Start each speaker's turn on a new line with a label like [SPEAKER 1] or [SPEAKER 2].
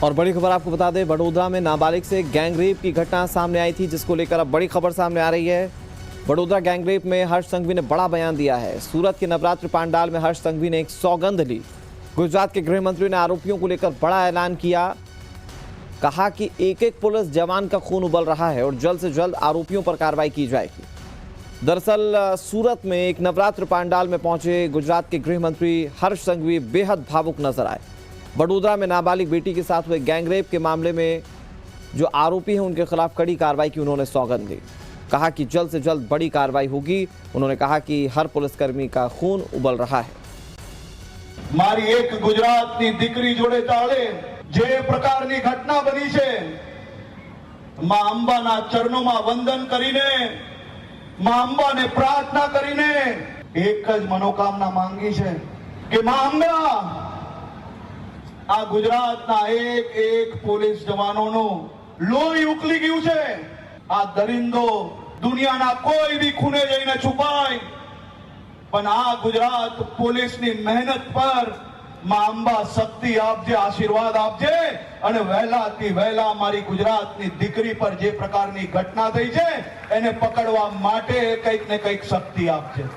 [SPEAKER 1] और बड़ी खबर आपको बता दें, बड़ोदरा में नाबालिग से गैंगरेप की घटना सामने आई थी, जिसको लेकर अब बड़ी खबर सामने आ रही है। बड़ोदरा गैंगरेप में हर्ष संघवी ने बड़ा बयान दिया है। सूरत के नवरात्र पांडाल में हर्ष संघवी ने एक सौगंध ली। गुजरात के गृह मंत्री ने आरोपियों को लेकर बड़ा ऐलान किया। कहा कि एक एक पुलिस जवान का खून उबल रहा है और जल्द से जल्द आरोपियों पर कार्रवाई की जाएगी। दरअसल सूरत में एक नवरात्र पांडाल में पहुंचे गुजरात के गृह मंत्री हर्ष संघवी बेहद भावुक नजर आए। बड़ोदरा में नाबालिग बेटी के साथ हुए गैंगरेप के मामले में जो आरोपी हैं उनके खिलाफ कड़ी कार्रवाई की उन्होंने सौगंध दी। कहा कि जल्द से जल्द बड़ी कार्रवाई होगी। उन्होंने कहा कि हर पुलिसकर्मी का खून उबल रहा है।
[SPEAKER 2] मारी एक गुजरातनी दीकरी जोड़े चाले जे प्रकारनी घटना बनी छे, मां अंबाना चरणों वंदन करीने, मां अंबाने प्रार्थना करीने एक ज मनोकामना मांगी छे कि मां अंबा आ गुजरातना एक एक पोलीस जवानोનું લોહી ઉકલી ગયું છે। આ દરિંદો દુનિયાના કોઈ બી ખૂણે જઈને છુપાય, પણ આ ગુજરાત પોલીસની મહેનત પર માં અંબા શક્તિ આપજે, આશીર્વાદ આપજે અને વહેલાથી વહેલા મારી ગુજરાતની દીકરી પર જે પ્રકારની ઘટના થઈ છે એને પકડવા માટે કંઈક ને કંઈક શક્તિ આપજે।